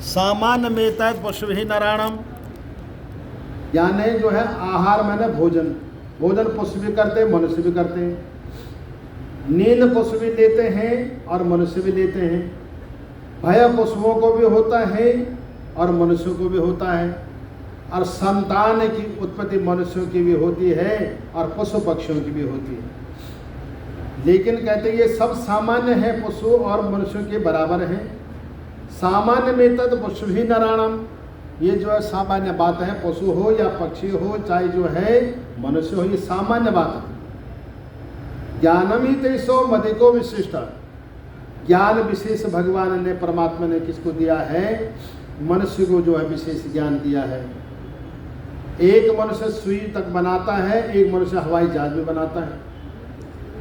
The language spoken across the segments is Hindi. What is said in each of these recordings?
सामान्य में तय पशु ही नारायणम, यानी जो है आहार मैंने भोजन, भोजन पशु भी करते हैं मनुष्य भी करते हैं। नींद पशु भी लेते हैं और मनुष्य भी लेते हैं। भय पशुओं को भी होता है और मनुष्यों को भी होता है। और संतान की उत्पत्ति मनुष्यों की भी होती है और पशु पक्षियों की भी होती है। लेकिन कहते हैं ये सब सामान्य है, पशु और मनुष्यों के बराबर हैं। सामान्य में तद पशु ही नारायणम, ये जो है सामान्य बात है, पशु हो या पक्षी हो चाहे जो है मनुष्य हो, ये सामान्य बात है। ज्ञानम ही तेसो मदिको विशिष्ट, ज्ञान विशेष भगवान ने परमात्मा ने किसको दिया है? मनुष्य को जो है विशेष ज्ञान दिया है। एक मनुष्य सुई तक बनाता है, एक मनुष्य हवाई जहाज भी बनाता है।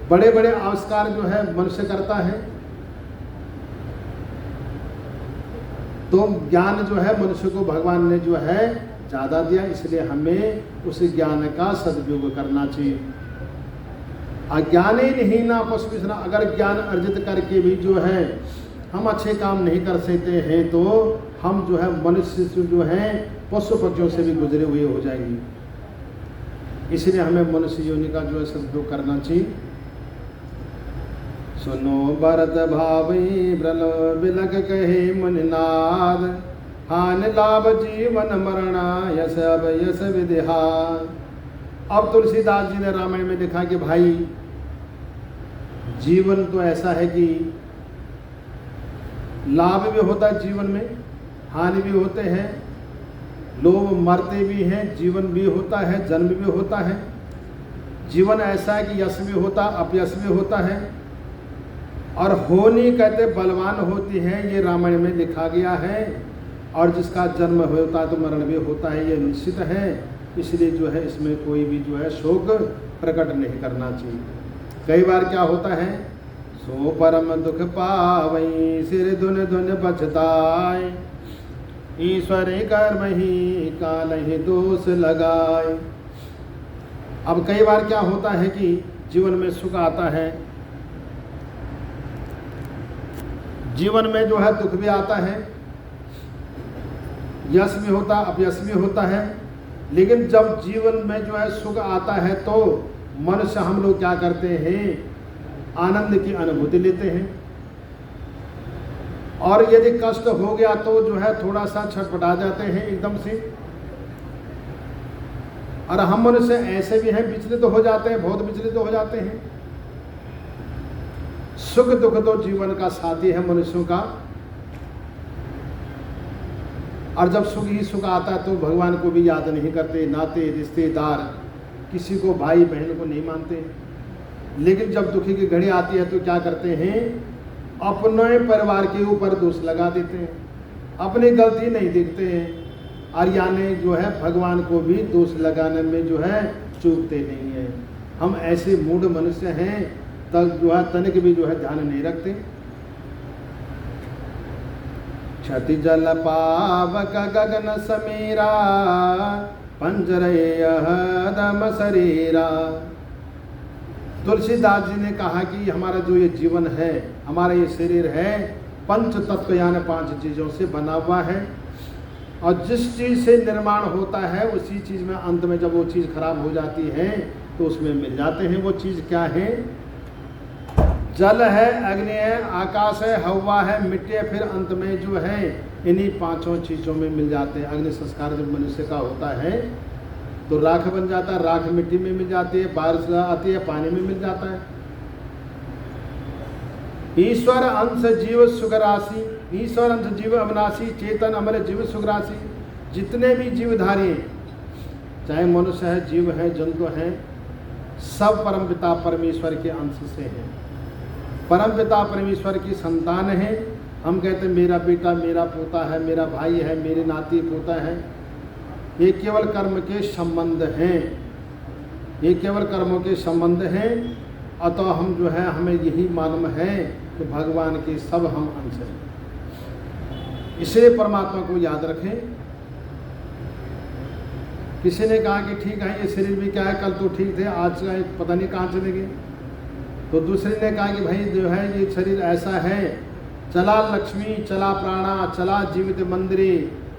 बड़े बड़े आविष्कार जो है मनुष्य करता है। तो ज्ञान जो है मनुष्य को भगवान ने जो है ज़्यादा दिया, इसलिए हमें उस ज्ञान का सदुपयोग करना चाहिए। अज्ञानी नहीं ना पशुना, अगर ज्ञान अर्जित करके भी जो है हम अच्छे काम नहीं कर सकते हैं तो हम जो है मनुष्य से जो है पशु पक्षियों से भी गुजरे हुए हो जाएंगे। इसलिए हमें मनुष्य योनि का जो है सदुपयोग करना चाहिए। सुनो भरत भावी ब्रल बिलक कहे मुनिनाद, हान लाभ जीवन मरणा यश अब यश विदेहा। अब तुलसीदास जी ने रामायण में लिखा कि भाई जीवन तो ऐसा है कि लाभ भी होता है जीवन में, हानि भी होते हैं, लोग मरते भी हैं, जीवन भी होता है, जन्म भी होता है। जीवन ऐसा है कि यश भी होता, अपयश भी होता है। और होनी कहते बलवान होती है, ये रामायण में लिखा गया है। और जिसका जन्म होता है तो मरण भी होता है, ये निश्चित है। इसलिए जो है इसमें कोई भी जो है शोक प्रकट नहीं करना चाहिए। कई बार क्या होता है, सो परम दुख पावई सिर धुन धुन बचताए, ईश्वर कर्म ही काल ही दोष लगाए। अब कई बार क्या होता है कि जीवन में सुख आता है, जीवन में जो है दुख भी आता है, यश भी होता, अपयश भी होता है। लेकिन जब जीवन में जो है सुख आता है तो मनुष्य हम लोग क्या करते हैं, आनंद की अनुभूति लेते हैं। और यदि कष्ट हो गया तो जो है थोड़ा सा छटपटा जाते हैं एकदम से। और हम मनुष्य ऐसे भी हैं, विचलित हो जाते हैं, बहुत विचलित हो जाते हैं। सुख दुख तो जीवन का साथी है मनुष्यों का। और जब सुख ही सुख आता है तो भगवान को भी याद नहीं करते, नाते रिश्तेदार किसी को भाई बहन को नहीं मानते। लेकिन जब दुखी की घड़ी आती है तो क्या करते हैं, अपने परिवार के ऊपर दोष लगा देते हैं, अपनी गलती नहीं देखते हैं। और यानी जो है भगवान को भी दोष लगाने में जो है चूकते नहीं है। हम ऐसे मूढ़ मनुष्य हैं, तब जो है तनिक भी जो है ध्यान नहीं रखते। क्षति जल पावक गगन समीरा, पंजरय दम शरीरा। तुलसीदास जी ने कहा कि हमारा जो ये जीवन है, हमारा ये शरीर है, पंच तत्व यानी 5 चीज़ों से बना हुआ है। और जिस चीज़ से निर्माण होता है उसी चीज़ में अंत में जब वो चीज़ खराब हो जाती है तो उसमें मिल जाते हैं। वो चीज़ क्या है? जल है, अग्नि है, आकाश है, हवा है, मिट्टी है। फिर अंत में जो है इन्हीं 5 चीज़ों में मिल जाते हैं। अग्नि संस्कार जब मनुष्य का होता है तो राख बन जाता है, राख मिट्टी में मिल जाती है, बारिश आती है पानी में मिल जाता है। ईश्वर अंश जीव सुख राशि, ईश्वर अंश जीव अविनाशी, चेतन अमर जीव सुख राशि। जितने भी जीवधारी हैं, चाहे मनुष्य है, जीव है, जंतु हैं, सब परमपिता परमेश्वर के अंश से हैं। परमपिता परमेश्वर की संतान है। हम कहते हैं मेरा बेटा, मेरा पोता है, मेरा भाई है, मेरे नाती पोता है। ये केवल कर्म के संबंध हैं, ये केवल कर्मों के संबंध हैं। अतः हम जो है हमें यही मालूम है कि भगवान के सब हम अंश हैं। इसे परमात्मा को याद रखें। किसी ने कहा कि ठीक है ये शरीर भी क्या है, कल तो ठीक थे, आज का पता नहीं कहाँ चले गए। तो दूसरे ने कहा कि भाई जो है ये शरीर ऐसा है, चला लक्ष्मी चला प्राणा चला जीवित मंदिरे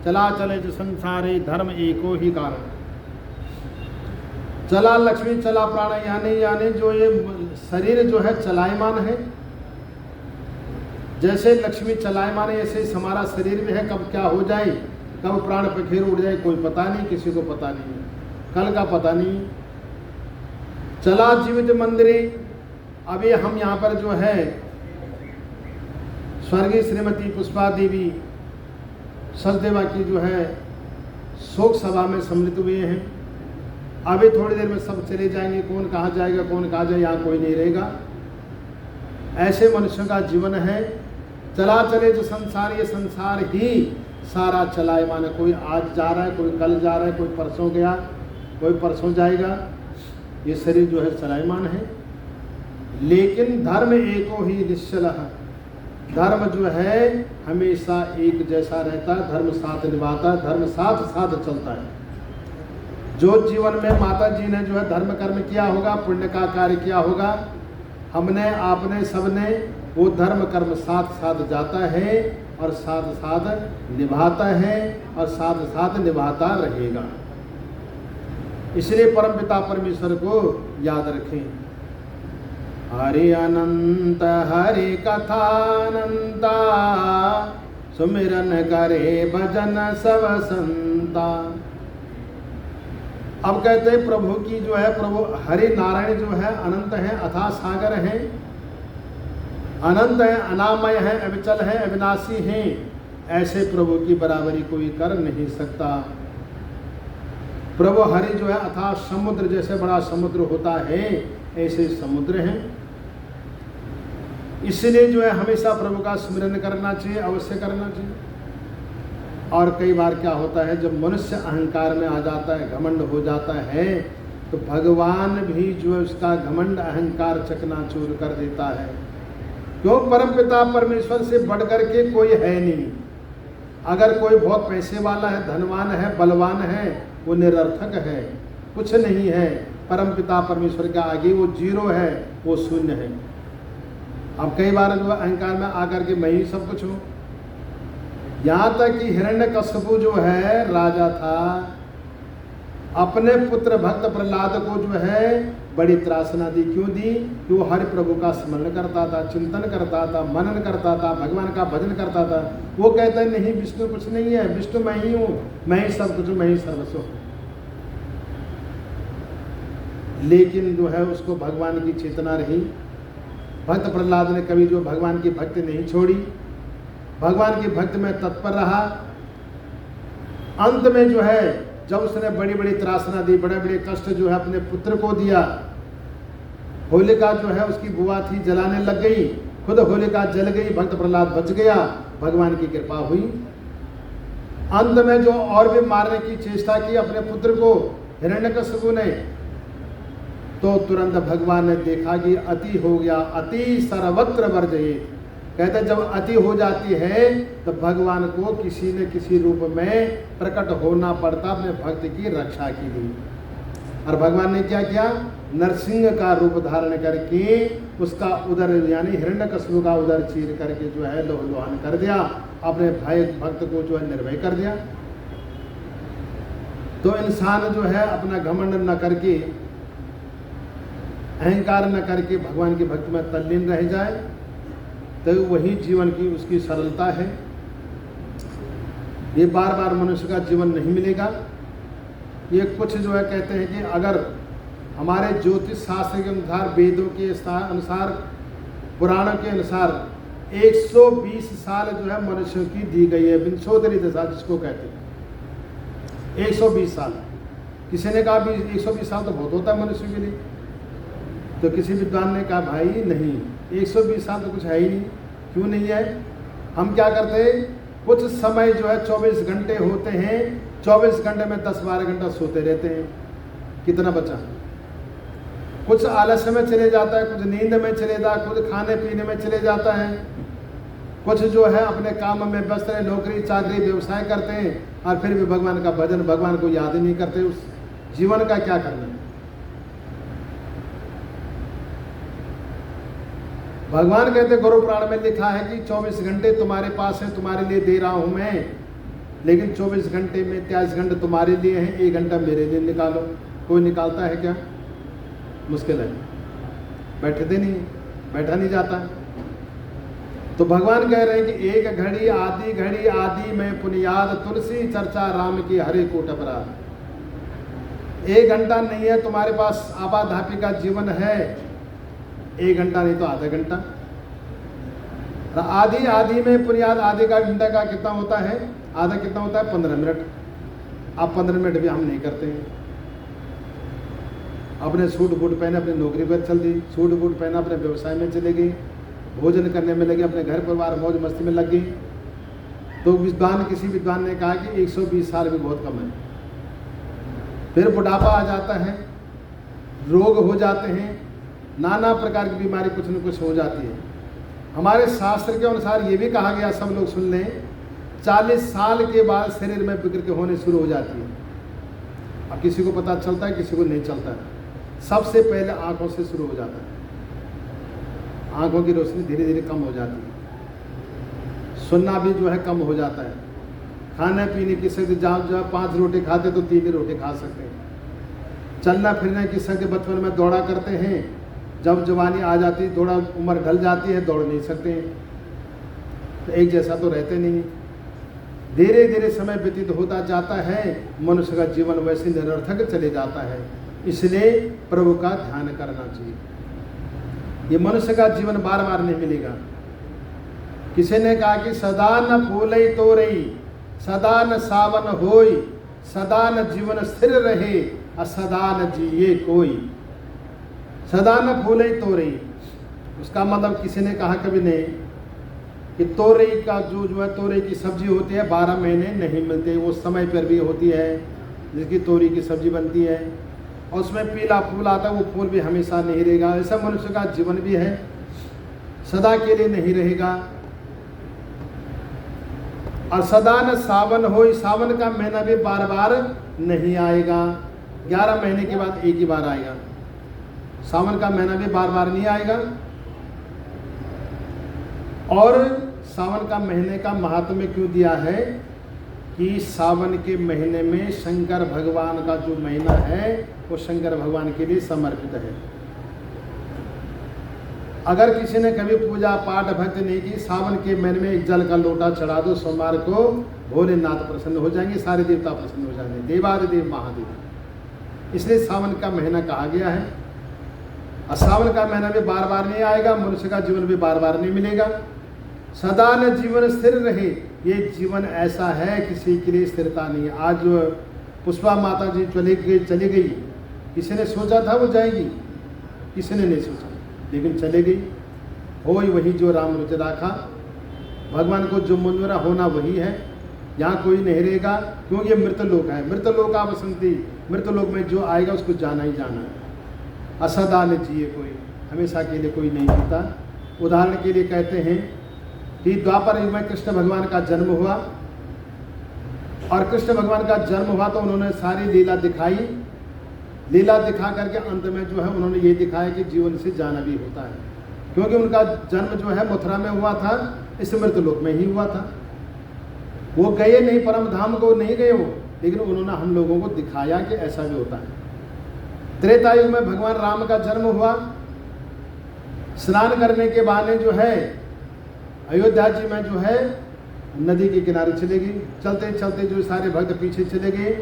चला चले जो संसारे धर्म एको ही कारण। चला लक्ष्मी चला प्राणा यानी जो ये शरीर जो है चलायमान है, जैसे लक्ष्मी चलायमान है ऐसे हमारा शरीर भी है। कब क्या हो जाए, कब प्राण पखेर उड़ जाए कोई पता नहीं, किसी को पता नहीं, कल का पता नहीं। चला जीवित मंदिरे, अभी हम यहाँ पर जो है स्वर्गीय श्रीमती पुष्पा देवी सचदेवा की जो है शोक सभा में सम्मिलित हुए हैं। अभी थोड़ी देर में सब चले जाएंगे, कौन कहाँ जाएगा कौन कहाँ जाए, यहाँ कोई नहीं रहेगा। ऐसे मनुष्यों का जीवन है। चला चले जो संसार, ये संसार ही सारा चलायमान है। कोई आज जा रहा है, कोई कल जा रहा है, कोई परसों गया, कोई परसों जाएगा। ये शरीर जो है चलायमान है। लेकिन धर्म एको ही निश्चल है, धर्म जो है हमेशा एक जैसा रहता है, धर्म साथ निभाता है, धर्म साथ साथ चलता है। जो जीवन में माता जी ने जो है धर्म कर्म किया होगा, पुण्य का कार्य किया होगा, हमने आपने सबने, वो धर्म कर्म साथ साथ जाता है और साथ साथ निभाता है और साथ साथ निभाता रहेगा। इसलिए परमपिता परमेश्वर को याद रखें। हरि अनंत हरि कथानंता, सुमिरन करे भजन सब संता। अब कहते हैं प्रभु की जो है, प्रभु हरि नारायण जो है अनंत है, अथाह सागर है, अनंत है, अनामय है, अविचल है, अविनाशी है। ऐसे प्रभु की बराबरी कोई कर नहीं सकता। प्रभु हरि जो है अथाह समुद्र, जैसे बड़ा समुद्र होता है ऐसे समुद्र हैं। इसलिए जो है हमेशा प्रभु का स्मरण करना चाहिए, अवश्य करना चाहिए। और कई बार क्या होता है, जब मनुष्य अहंकार में आ जाता है, घमंड हो जाता है, तो भगवान भी जो है उसका घमंड अहंकार चकनाचूर कर देता है। क्यों? परमपिता परमेश्वर से बढ़कर के कोई है नहीं। अगर कोई बहुत पैसे वाला है, धनवान है, बलवान है, वो निरर्थक है, कुछ नहीं है। परमपिता परमेश्वर के आगे वो जीरो है, वो शून्य है। अब कई बार जो अहंकार में आकर के मैं ही सब कुछ हूँ। यहाँ तक कि हिरण्यकश्यपु जो है राजा था, अपने पुत्र भक्त प्रहलाद को जो है बड़ी त्रासना दी। क्यों दी? कि वो हरि प्रभु का स्मरण करता था, चिंतन करता था, मनन करता था, भगवान का भजन करता था। वो कहता है नहीं विष्णु कुछ नहीं है, विष्णु मैं ही हूँ, मैं ही सब कुछ हूँ, मैं ही सर्वस्व हूँ। लेकिन जो है उसको भगवान की चेतना रही। भक्त प्रहलाद ने कभी जो भगवान की भक्ति नहीं छोड़ी, भगवान की भक्ति में तत्पर रहा। अंत में जो है जब उसने बड़ी बड़ी त्रासना दी, बड़े बड़े कष्ट जो है अपने पुत्र को दिया, होलिका जो है उसकी बुआ थी जलाने लग गई, खुद होलिका जल गई, भक्त प्रहलाद बच गया, भगवान की कृपा हुई। अंत में जो और भी मारने की चेष्टा की अपने पुत्र को हिरण्यकश्यपु ने, तो तुरंत भगवान ने देखा कि अति हो गया, अति सर्वत्र वर्जयेत्। कहते जब अति हो जाती है तो भगवान को किसी न किसी रूप में प्रकट होना पड़ता अपने भक्त की रक्षा के लिए। और भगवान ने क्या किया? नरसिंह का रूप धारण करके उसका उदर यानी हिरण्यकश्यपु का उदर चीर करके जो है लोहलोहान कर दिया, अपने भाई भक्त को जो है निर्भय कर दिया। तो इंसान जो है अपना घमंड न करके, अहंकार न करके भगवान की भक्ति में तल्लीन रह जाए, तो वही जीवन की उसकी सरलता है। ये बार बार मनुष्य का जीवन नहीं मिलेगा। ये कुछ जो है कहते हैं कि अगर हमारे ज्योतिष शास्त्र के अनुसार, वेदों के अनुसार, पुराणों के अनुसार 120 साल जो है मनुष्य की दी गई है, विंशोदरी दशा जिसको कहते हैं। 120 साल। किसी ने कहा भी 120 साल तो बहुत होता है मनुष्य के लिए, तो किसी विद्वान ने कहा भाई नहीं, 120 साल तो कुछ है ही नहीं। क्यों नहीं है? हम क्या करते हैं, कुछ समय जो है 24 घंटे होते हैं, 24 घंटे में 10-12 घंटा सोते रहते हैं। कितना बचा? कुछ आलस्य में चले जाता है, कुछ नींद में चले जाता है, कुछ खाने पीने में चले जाता है, कुछ जो है अपने काम में व्यस्त है, नौकरी चाकरी व्यवसाय करते हैं, और फिर भी भगवान का भजन, भगवान को याद ही नहीं करते। उस जीवन का क्या करना है? भगवान कहते गुरु पुराण में लिखा है कि 24 घंटे तुम्हारे पास है, तुम्हारे लिए दे रहा हूं मैं, लेकिन 24 घंटे में 23 घंटे तुम्हारे लिए हैं, 1 घंटा मेरे लिए निकालो। कोई निकालता है क्या? मुश्किल है, बैठते नहीं, बैठा नहीं जाता। तो भगवान कह रहे हैं कि एक घड़ी आदि में पुनियाद तुलसी चर्चा राम की हरे कोट अपराध। 1 घंटा नहीं है तुम्हारे पास, आपाधापी का जीवन है, 1 घंटा नहीं तो आधा घंटा। आदि में पुनियाद, आधे का घंटा का कितना होता है? आधा कितना होता है? 15 मिनट। अब 15 मिनट भी हम नहीं करते हैं। अपने सूट बूट पहने अपनी नौकरी पर चल दी, सूट बूट पहना अपने व्यवसाय में चले गए, भोजन करने में लगे, अपने घर परिवार मौज मस्ती में लग गई। तो किसी विद्वान ने कहा कि 120 साल भी बहुत कम है। फिर बुढ़ापा आ जाता है, रोग हो जाते हैं, नाना प्रकार की बीमारी कुछ न कुछ हो जाती है। हमारे शास्त्र के अनुसार ये भी कहा गया, सब लोग सुन लें, 40 साल के बाद शरीर में विकृति होने शुरू हो जाती है। अब किसी को पता चलता है, किसी को नहीं चलता है। सबसे पहले आंखों से शुरू हो जाता है, आंखों की रोशनी धीरे धीरे कम हो जाती है, सुनना भी जो है कम हो जाता है, खाने पीने की शक्ति, जहाँ जो है 5 रोटी खाते तो 3 ही रोटी खा सकते हैं, चलना फिरने की शक्ति, बचपन में दौड़ा करते हैं, जब जवानी आ जाती है, थोड़ा उम्र ढल जाती है, दौड़ नहीं सकते हैं, तो एक जैसा तो रहते नहीं। धीरे धीरे समय व्यतीत होता जाता है, मनुष्य का जीवन वैसे निरर्थक चले जाता है। इसलिए प्रभु का ध्यान करना चाहिए। ये मनुष्य का जीवन बार बार नहीं मिलेगा। किसी ने कहा कि सदा न फूलई तोरई, सदा न सावन होई, सदा न जीवन स्थिर रहे, असदा न जिए कोई। सदा न फूलई तोरई, उसका मतलब किसी ने कहा कभी नहीं कि तोरई का जो है तोरई की सब्जी होती है 12 महीने नहीं मिलते, वो समय पर भी होती है जिसकी तोरई की सब्जी बनती है, और उसमें पीला फूल आता है, वो फूल भी हमेशा नहीं रहेगा। ऐसा मनुष्य का जीवन भी है, सदा के लिए नहीं रहेगा। और सदा न सावन हो, सावन का महीना भी बार बार नहीं आएगा, 11 महीने के बाद एक ही बार आएगा। सावन का महीना भी बार बार नहीं आएगा। और सावन का महीने का महात्म्य क्यों दिया है कि सावन के महीने में शंकर भगवान का जो महीना है वो शंकर भगवान के लिए समर्पित है। अगर किसी ने कभी पूजा पाठ भक्ति नहीं की, सावन के महीने में एक जल का लोटा चढ़ा दो, सोमवार को भोलेनाथ प्रसन्न हो जाएंगे, सारे देवता प्रसन्न हो जाएंगे, देवादिदेव महादेव। इसलिए सावन का महीना कहा गया है। और सावन का महीना भी बार बार नहीं आएगा, मनुष्य का जीवन भी बार बार नहीं मिलेगा। सदा न जीवन स्थिर रहे, ये जीवन ऐसा है किसी के लिए स्थिरता नहीं है। आज जो पुष्पा माता जी चली गई, किसी ने सोचा था वो जाएगी? किसी ने नहीं सोचा, लेकिन चले गई। हो वही जो राम रुचि राखा, भगवान को जो मंजूरा होना वही है। यहाँ कोई नहीं रहेगा, क्योंकि ये मृतलोक है। मृतलोक आप बसंती, मृतलोक में जो आएगा उसको जाना ही जाना है। असदा न जिए कोई, हमेशा के लिए कोई नहीं जीता। उदाहरण के लिए कहते हैं कि द्वापर युग में कृष्ण भगवान का जन्म हुआ, और कृष्ण भगवान का जन्म हुआ तो उन्होंने सारी लीला दिखाई। लीला दिखा करके अंत में जो है उन्होंने ये दिखाया कि जीवन से जाना भी होता है, क्योंकि उनका जन्म जो है मथुरा में हुआ था, इस मृतलोक में ही हुआ था। वो गए नहीं, परम धाम को नहीं गए वो, लेकिन उन्होंने हम लोगों को दिखाया कि ऐसा भी होता है। त्रेता युग में भगवान राम का जन्म हुआ। स्नान करने के बहाने जो है अयोध्या जी में जो है नदी के किनारे चले गई। चलते चलते जो सारे भक्त पीछे चले गए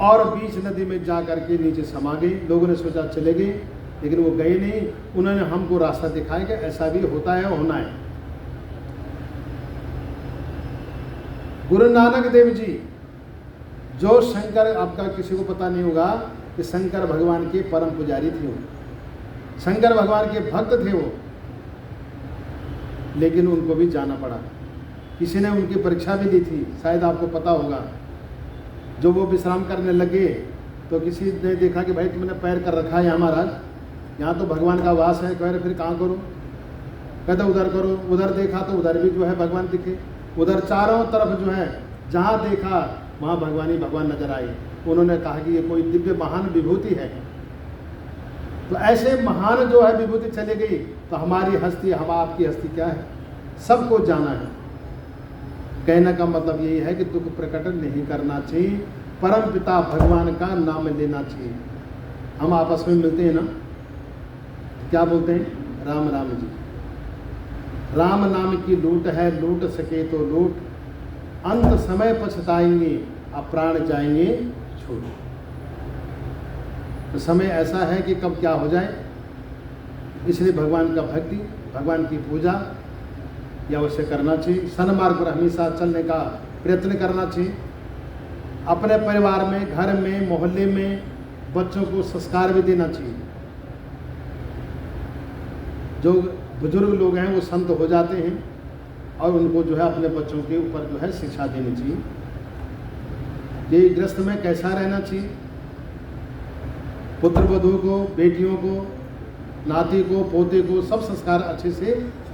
और बीच नदी में जा करके नीचे समा गए। लोगों ने सोचा चले गए, लेकिन वो गए नहीं। उन्होंने हमको रास्ता दिखाया कि ऐसा भी होता है, होना है। गुरु नानक देव जी जो शंकर, आपका किसी को पता नहीं होगा कि शंकर भगवान के परम पुजारी थे वो, शंकर भगवान के भक्त थे वो, लेकिन उनको भी जाना पड़ा। किसी ने उनकी परीक्षा भी ली थी, शायद आपको पता होगा। जो वो विश्राम करने लगे तो किसी ने देखा कि भाई तुमने पैर कर रखा है यहाँ महाराज, यहाँ तो भगवान का वास है। कह रहे फिर कहाँ करो? कहते उधर करो। उधर देखा तो उधर भी जो है भगवान दिखे। उधर चारों तरफ जो है जहाँ देखा वहाँ भगवान ही भगवान नजर आए। उन्होंने कहा कि ये कोई दिव्य महान विभूति है। तो ऐसे महान जो है विभूति चली गई तो हमारी हस्ती, हम आपकी हस्ती क्या है, सबको जाना है। कहने का मतलब यही है कि दुख प्रकट नहीं करना चाहिए, परम पिता भगवान का नाम लेना चाहिए। हम आपस में मिलते हैं ना, क्या बोलते हैं, राम राम जी। राम नाम की लूट है, लूट सके तो लूट, अंत समय पछताएंगे, अब प्राण जाएंगे छूट। तो समय ऐसा है कि कब क्या हो जाए, इसलिए भगवान का भक्ति, भगवान की पूजा यह अवश्य करना चाहिए। सन्मार्ग पर हमेशा चलने का प्रयत्न करना चाहिए। अपने परिवार में, घर में, मोहल्ले में बच्चों को संस्कार भी देना चाहिए। जो बुजुर्ग लोग हैं वो संत हो जाते हैं और उनको जो है अपने बच्चों के ऊपर जो है शिक्षा देनी चाहिए कि गृहस्थ में कैसा रहना चाहिए। पुत्र वधू को, बेटियों को, नाती को, पोते को सब संस्कार अच्छे से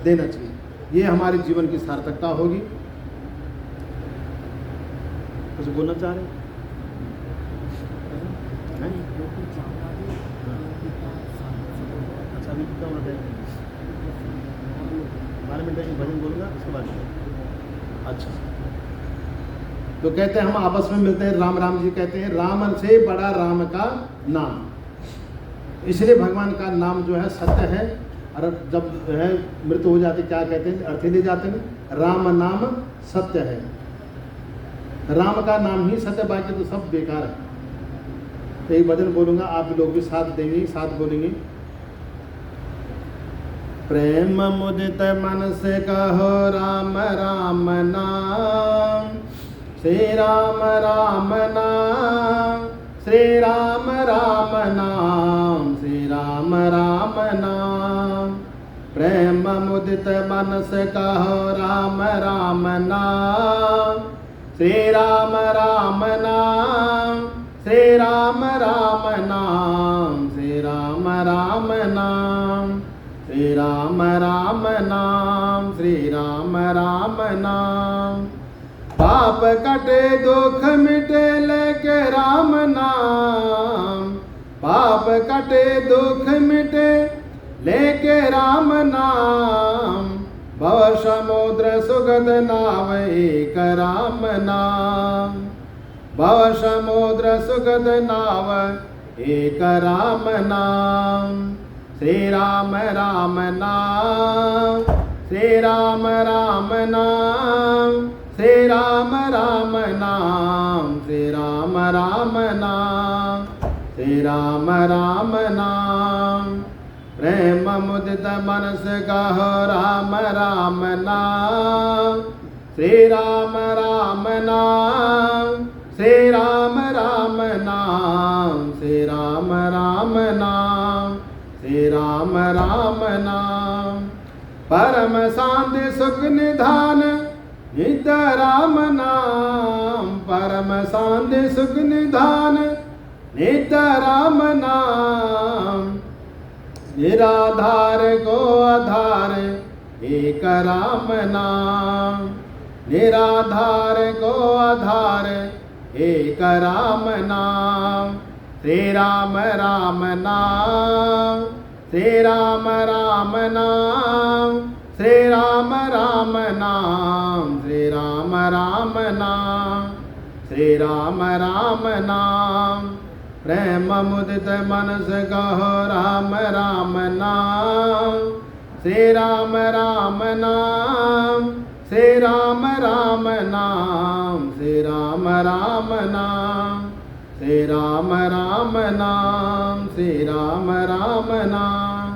देना चाहिए। ये हमारे जीवन की सार्थकता होगी। कुछ बोलना चाह रहे हैं? अच्छा, अभी क्या होना चाहिए? 12 मिनट की भजन बोलूँगा उसके बाद। अच्छा, तो कहते हैं हम आपस में मिलते हैं, राम राम जी कहते हैं, राम से बड़ा राम का नाम। इसलिए भगवान का नाम जो है सत्य है। और जब जो है मृत्यु हो जाती क्या कहते हैं, अर्थी ले जाते हैं, राम नाम सत्य है। राम का नाम ही सत्य, बाकी तो सब बेकार है। तो एक भजन बोलूँगा, आप लोग भी साथ देंगे, साथ बोलेंगे। प्रेम मुदित मन से कहो राम राम नाम, श्री राम राम नाम, श्री राम राम नाम, श्री राम राम नाम। प्रेम मुदित मन से कहो राम राम नाम, श्री राम राम नाम, श्री राम राम नाम, श्री राम राम नाम, श्री राम राम नाम, श्री राम राम नाम। पाप कटे दुख मिटे लेके राम नाम, पाप कटे दुख मिटे लेके राम नाम। भव समुद्र सुगध नाव एक राम नाम, भव समुद्र सुगध नाव एक राम नाम। श्री राम राम नाम, श्री राम राम नाम, श्री राम राम नाम, श्री राम राम नाम, श्री राम राम नाम। प्रेम मुदित मन से कहो राम राम नाम, श्री राम राम नाम, श्री राम राम नाम, श्री राम राम नाम, श्री राम राम नाम। परम शांति सुख निधान नित्य राम नाम, परम शांति सुख निधान नित्य राम नाम। निराधार को आधार एक राम नाम, निराधार को आधार एक राम नाम। श्री राम राम नाम, श्री राम राम नाम, श्री राम राम नाम, श्री राम राम नाम, श्री राम राम नाम। प्रेम मुदित मन से कहो राम राम नाम, श्री राम राम नाम, श्री राम राम नाम, श्री राम राम नाम, श्री राम राम नाम, श्री राम राम नाम।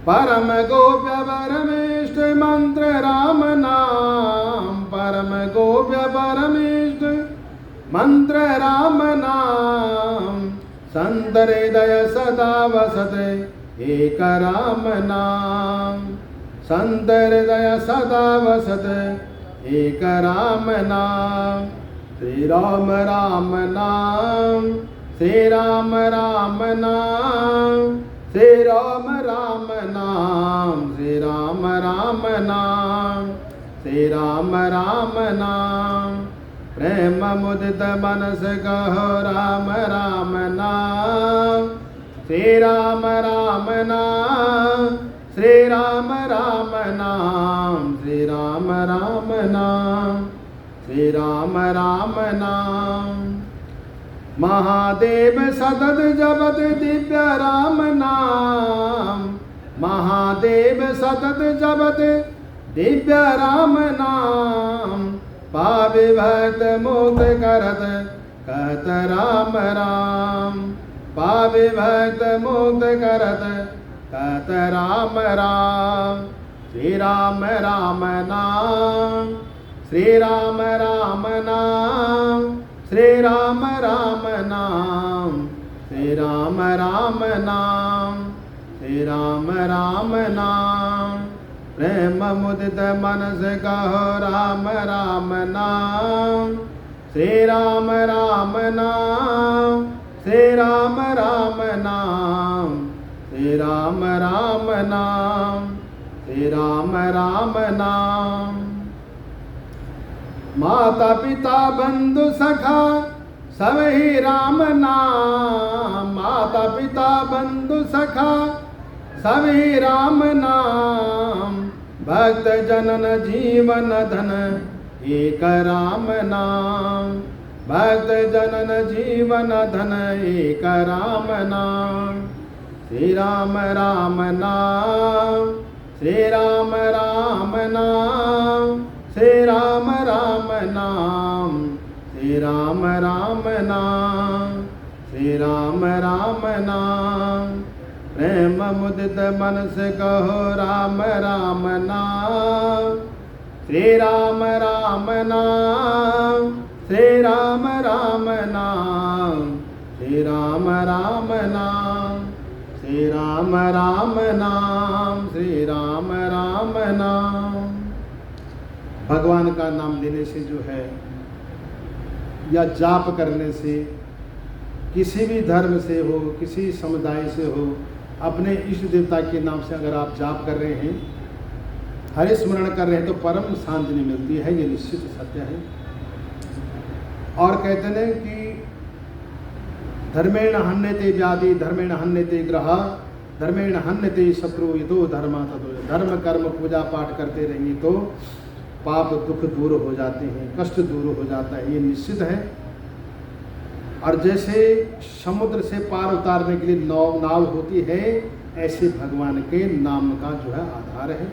परम गोप्य परमेष्ट मंत्र राम नाम, परम गोप्य परमेष्ट मंत्र राम नाम। संत हृदय सदा वसते एक राम नाम, संत हृदय सदा वसते एक राम नाम। श्री राम राम नाम, श्री राम राम नाम, श्री राम राम नाम, श्री राम राम नाम, श्री राम राम नाम। प्रेम मुदित मन से कहो राम राम नाम, श्री राम राम नाम, श्री राम राम नाम, श्री राम राम नाम, श्री राम राम नाम। महादेव सतत जपत दिव्य राम नाम, महादेव सतत जपत दिव्य राम नाम। पावे भक्त मुक्त करत कहत राम राम, पावे भक्त मुक्त करत कहत राम राम। श्री राम राम नाम, श्री राम राम नाम, श्री राम राम नाम, श्री राम राम नाम, श्री राम राम नाम। प्रेम मुदित मन से कहो राम राम नाम, श्री राम राम नाम, श्री राम राम नाम, श्री राम राम नाम, श्री राम राम नाम। माता पिता बंधु सखा सब ही राम नाम, माता पिता बंधु सखा सब ही राम नाम। भक्त जनन जीवन धन एक राम नाम, भक्त जनन जीवन धन एक राम नाम। श्री राम राम नाम, श्री राम राम नाम, श्री राम राम नाम, श्री राम राम नाम, श्री राम राम नाम। प्रेम मुदित मन से कहो राम राम नाम, श्री राम राम नाम, श्री राम राम नाम, श्री राम राम नाम, श्री राम राम नाम, श्री राम राम नाम। भगवान का नाम लेने से जो है या जाप करने से, किसी भी धर्म से हो, किसी समुदाय से हो, अपने इष्ट देवता के नाम से अगर आप जाप कर रहे हैं, हरि स्मरण कर रहे हैं, तो परम शांति मिलती है। ये निश्चित सत्य है। और कहते हैं कि धर्मेण हन्यते व्याधि, धर्मेण हन्यते ग्रह, धर्मेण हन्यते शत्रु, यतो धर्मा ततो। धर्म कर्म पूजा पाठ करते रहेंगे तो पाप दुख दूर हो जाते हैं, कष्ट दूर हो जाता है, ये निश्चित है। और जैसे समुद्र से पार उतारने के लिए नाव होती है, ऐसे भगवान के नाम का जो है आधार है।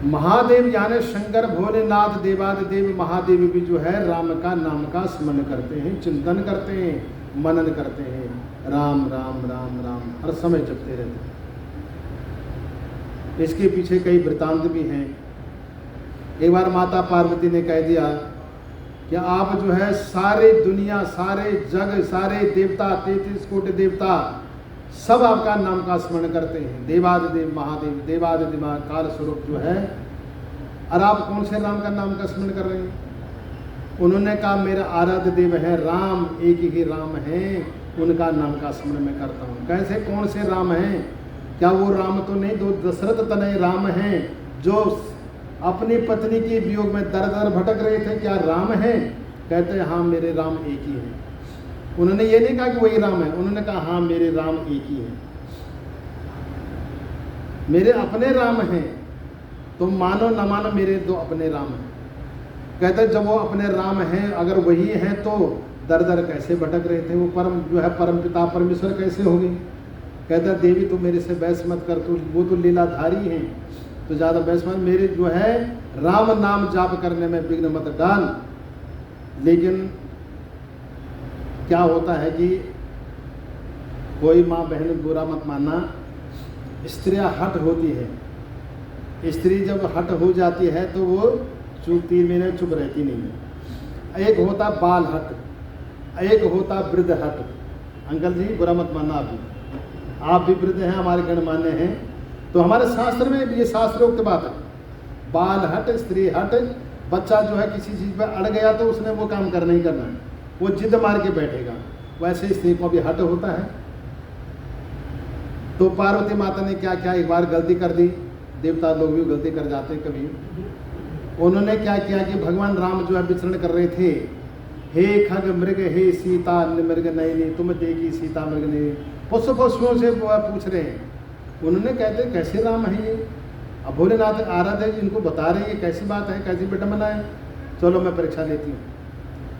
महादेव यानी शंकर भोलेनाथ देवादिदेव महादेव भी जो है राम का नाम का स्मरण करते हैं, चिंतन करते हैं, मनन करते हैं। राम राम राम राम हर समय जपते रहते हैं। इसके पीछे कई वृतांत भी हैं। एक बार माता पार्वती ने कह दिया कि आप जो है सारे दुनिया, सारे जग, सारे देवता, 33 कोटि देवता सब आपका नाम का स्मरण करते हैं। देवादिदेव महादेव, देवादिदेव काल स्वरूप जो है, और आप कौन से राम का नाम का स्मरण कर रहे हैं? उन्होंने कहा मेरा आराध्य देव है राम, एक ही राम है, उनका नाम का स्मरण मैं करता हूँ। कैसे, कौन से राम हैं? क्या वो राम तो नहीं, दो दशरथ तनय राम हैं जो अपनी पत्नी के वियोग में दर दर भटक रहे थे? क्या राम हैं? कहते हैं हाँ मेरे राम एक ही हैं। उन्होंने ये नहीं कहा कि वही राम है, उन्होंने कहा हाँ मेरे राम एक ही हैं, मेरे अपने राम हैं। तुम मानो न मानो मेरे दो अपने राम हैं। कहते जब वो अपने राम हैं, अगर वही हैं तो दर दर कैसे भटक रहे थे? वो परम जो है परम पिता परमेश्वर कैसे हो गए? कहता देवी तू मेरे से बहस मत कर, तू वो तो लीलाधारी हैं, तो ज़्यादा बहस मत, मेरे जो है राम नाम जाप करने में विघ्न मत डाल। लेकिन क्या होता है कि कोई माँ बहन बुरा मत मानना, स्त्रियाँ हट होती है। स्त्री जब हट हो जाती है तो वो 3 महीने चुप रहती नहीं है। एक होता बाल हट, एक होता वृद्ध हट। अंकल जी बुरा मत मानना, आप भी वृद्ध हैं, हमारे गणमान्य हैं, तो हमारे शास्त्र में ये शास्त्रोक्त बात है। बाल हट, स्त्री हट। बच्चा जो है किसी चीज़ पर अड़ गया तो उसने वो काम करना ही करना है, वो जिद मार के बैठेगा। वैसे स्त्री को भी हट होता है। तो पार्वती माता ने क्या क्या, एक बार गलती कर दी, देवता लोग भी गलती कर जाते हैं कभी। उन्होंने क्या किया कि भगवान राम जो है विचरण कर रहे थे, हे खग मृग हे सीता मृग नयनी, तुम देखी सीता मृग नयनी। पशुओं से पूछ रहे हैं उन्होंने कहते कैसे राम है ये। अब भोलेनाथ आराध है, इनको बता रहे हैं ये कैसी बात है, कैसी बेटा बनाए। चलो मैं परीक्षा लेती हूँ।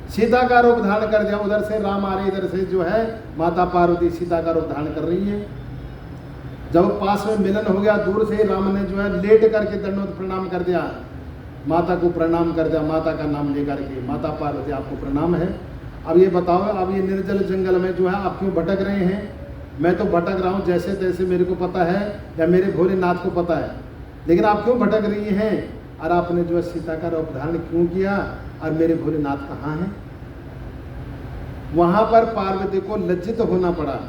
सीता का रूप धारण कर दिया, उधर से राम आ रहे, इधर से जो है माता पार्वती सीता का रूप धारण कर रही है। जब पास में मिलन हो गया, दूर से राम ने जो है लेट करके दंडवत प्रणाम कर दिया, माता को प्रणाम कर दिया, माता का नाम लेकर के, माता पार्वती आपको प्रणाम है। अब ये बताओ, अब ये निर्जल जंगल में जो है आप क्यों भटक रहे हैं? मैं तो भटक रहा हूँ जैसे तैसे, मेरे को पता है या मेरे भोलेनाथ को पता है, लेकिन आप क्यों भटक रही हैं? और आपने जो है सीता का रूप धारण क्यों किया? और मेरे भोलेनाथ कहाँ हैं? वहाँ पर पार्वती को लज्जित होना पड़ा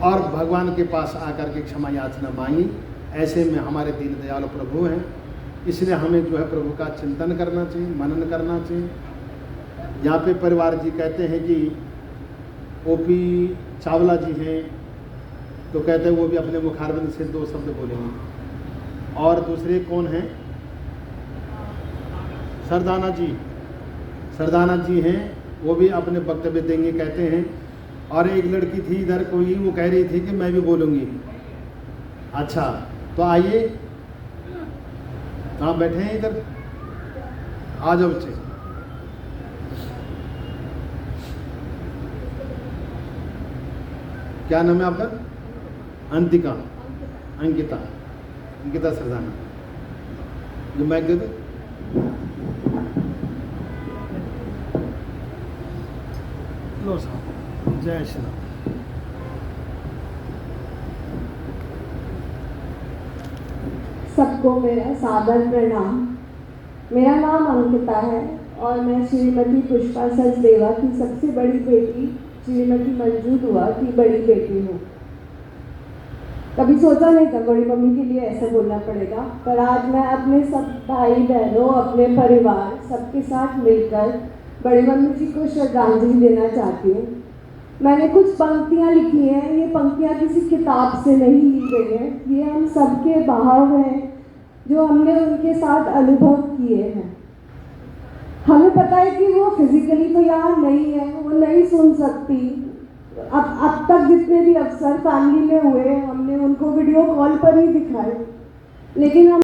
और भगवान के पास आकर के क्षमा याचना मांगी। ऐसे में हमारे दीन दयालु प्रभु हैं, इसलिए हमें जो है प्रभु का चिंतन करना चाहिए, मनन करना चाहिए। यहाँ पे परिवार जी कहते हैं कि ओपी चावला जी हैं, तो कहते हैं वो भी अपने मुखारबिंद से 2 शब्द बोलेंगे। और दूसरे कौन हैं? सरदाना जी हैं, वो भी अपने वक्तव्य देंगे कहते हैं। और एक लड़की थी इधर कोई, वो कह रही थी कि मैं भी बोलूँगी। अच्छा, तो आइए, कहाँ बैठे हैं? इधर आ जाओ बच्चे। क्या नाम है आपका? अंकिता सरदाना। जो मैक दे दो। लो साहब, जय श्री राम। सबको मेरा सादर प्रणाम। मेरा नाम अंकिता है और मैं श्रीमती पुष्पा सचदेवा की सबसे बड़ी बेटी श्रीमती मंजू दुआ की बड़ी बेटी हूँ। कभी सोचा नहीं था बड़ी मम्मी के लिए ऐसा बोलना पड़ेगा, पर आज मैं अपने सब भाई बहनों, अपने परिवार सबके साथ मिलकर बड़ी मम्मी जी को श्रद्धांजलि देना चाहती हूँ। मैंने कुछ पंक्तियाँ लिखी हैं, ये पंक्तियाँ किसी किताब से नहीं ली गई हैं, ये हम सबके भाव हैं जो हमने उनके साथ अनुभव किए हैं। हमें पता है कि वो फिजिकली तो यहाँ नहीं है, वो नहीं सुन सकती। अब तक जितने भी अवसर फैमिली में हुए, हमने उनको वीडियो कॉल पर ही दिखाए, लेकिन हम